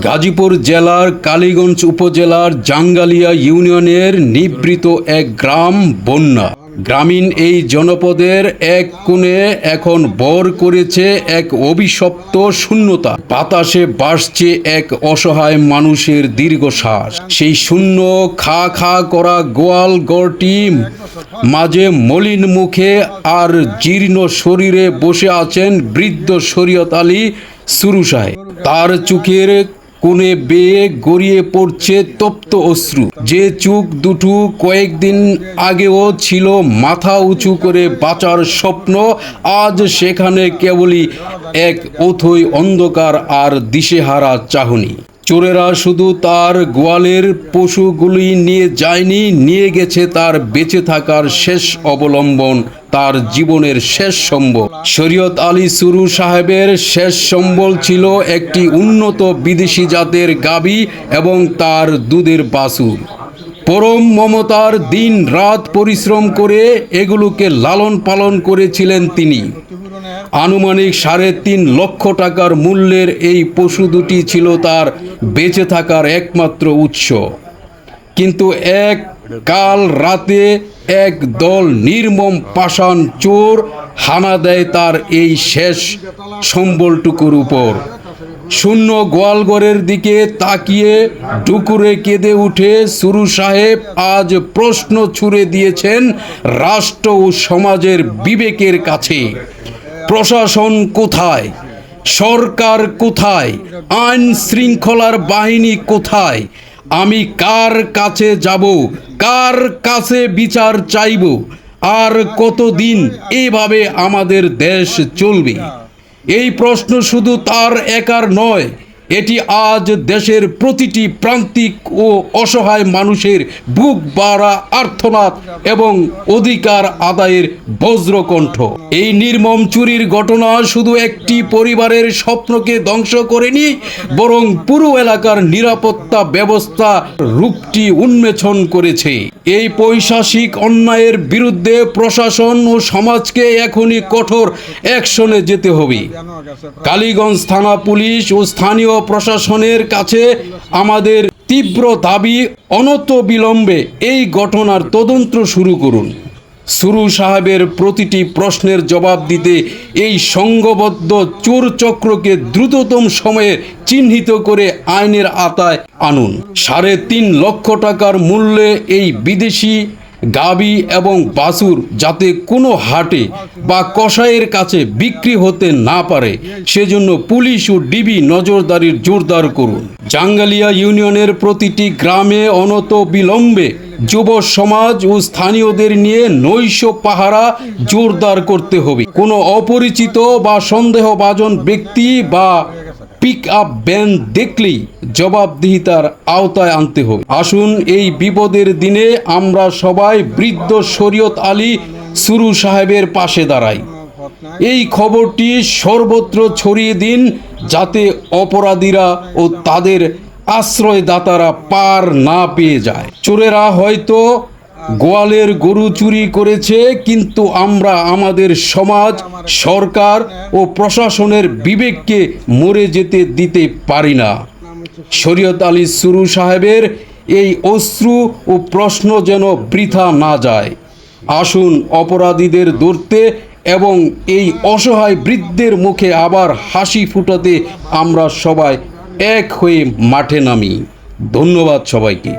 গাজীপুর জেলার কালীগঞ্জ উপজেলার জাঙ্গালিয়া ইউনিয়নের নিভৃত এক গ্রাম বন্যা। গ্রামীণ এই জনপদের এক কোণে এখন ভর করেছে এক অভিশপ্ত শূন্যতা। বাতাসে ভাসছে এক অসহায় মানুষের দীর্ঘশ্বাস। সেই শূন্য খা খা করা গোয়াল ঘরটি মাঝে মলিন মুখে আর জীর্ণ শরীরে বসে আছেন বৃদ্ধ শরীয়ত আলী সুরু সাহেব। তার চোখের কোণে বেয়ে গড়িয়ে পড়ছে তপ্ত অশ্রু। যে চোখ দুটো কয়েকদিন আগেও ছিল মাথা উঁচু করে বাঁচার স্বপ্ন, আজ সেখানে কেবলই এক অথৈ অন্ধকার আর দিশেহারা চাহনি। চোরেরা শুধু তার গোয়ালের পশুগুলি নিয়ে যায়নি, নিয়ে গেছে তার বেঁচে থাকার শেষ অবলম্বন, তার জীবনের শেষ সম্বল। শরীয়ত আলী সুরু সাহেবের শেষ সম্বল ছিল একটি উন্নত বিদেশি জাতের গাভী এবং তার দুধের বাছুর। পরম মমতার দিন রাত পরিশ্রম করে এগুলোকে লালন পালন করেছিলেন তিনি। আনুমানিক 3.5 লক্ষ টাকার মূল্যের এই পশু দুটি ছিল তার বেঁচে থাকার একমাত্র উৎস। কিন্তু এক কাল রাতে এক দল নির্মম পাষাণ চোর হানা দেয় তার এই শেষ সম্বলটুকুর উপর। শূন্য গোয়ালঘরের দিকে তাকিয়ে ডুকুরে কেঁদে উঠে সুরু সাহেব আজ প্রশ্ন ছুড়ে দিয়েছেন রাষ্ট্র ও সমাজের বিবেকের কাছে। প্রশাসন কোথায়? সরকার কোথায়? আইন শৃঙ্খলার বাহিনী কোথায়? আমি কার কাছে যাব? কার কাছে বিচার চাইব? আর কতদিন এভাবে আমাদের দেশ চলবে? এই প্রশ্ন শুধু তার একার নয়, এটি আজ দেশের প্রতিটি প্রান্তিক ও অসহায় মানুষের বুক বাড়া আর্তনাদ এবং অধিকার আদায়ের বজ্রকণ্ঠ। এই নির্মম চুরির ঘটনা শুধু একটি পরিবারের স্বপ্নকে ধ্বংস করেনি, বরং পুরো এলাকার নিরাপত্তা ব্যবস্থা রূপটি উন্মোচন করেছে। এই পৈশাচিক অন্যায়ের বিরুদ্ধে প্রশাসন ও সমাজকে এখনই কঠোর অ্যাকশনে যেতে হবে। কালীগঞ্জ থানা পুলিশ ও স্থানীয় প্রশাসনের কাছে আমাদের তীব্র দাবি, অনতিবিলম্বে এই ঘটনার তদন্ত শুরু করুন। সুরু সাহেবের প্রতিটি প্রশ্নের জবাব দিতে এই সংঘবদ্ধ চোর চক্রকে দ্রুততম সময়ে চিহ্নিত করে আইনের আওতায় আনুন। 3.5 লক্ষ টাকার মূল্যে এই বিদেশি গাভী এবং বাছুর যাতে কোনো হাটে বা কসাইয়ের কাছে বিক্রি হতে না পারে, সেজন্য পুলিশ ও ডিবি নজরদারির জোরদার করুন। জাঙ্গালিয়া ইউনিয়নের প্রতিটি গ্রামে অনতিবিলম্বে যুব সমাজ ও স্থানীয়দের নিয়ে নৈশ পাহারা জোরদার করতে হবে। কোনো অপরিচিত বা সন্দেহভাজন ব্যক্তি বা পিক আপ ভ্যান দেখলেই জবাবদিহিতার আওতায় আনতে হবে। আসুন এই বিপদের দিনে আমরা সবাই বৃদ্ধ শরীয়ত আলী সুরু সাহেবের পাশে দাঁড়াই। এই খবরটি সর্বত্র ছড়িয়ে দিন, যাতে অপরাধীরা ও তাদের আশ্রয়দাতারা পার না পেয়ে যায়। চোরেরা হয়তো গোয়ালের গরু চুরি করেছে, কিন্তু আমরা আমাদের সমাজ, সরকার ও প্রশাসনের বিবেককে মরে যেতে দিতে পারি না। শরীয়ত আলী সুরু সাহেবের এই অশ্রু ও প্রশ্ন যেন বৃথা না যায়। আসুন অপরাধীদের ধরতে এবং এই অসহায় বৃদ্ধের মুখে আবার হাসি ফুটাতে আমরা সবাই এক হয়ে মাঠে নামি। ধন্যবাদ সবাইকে।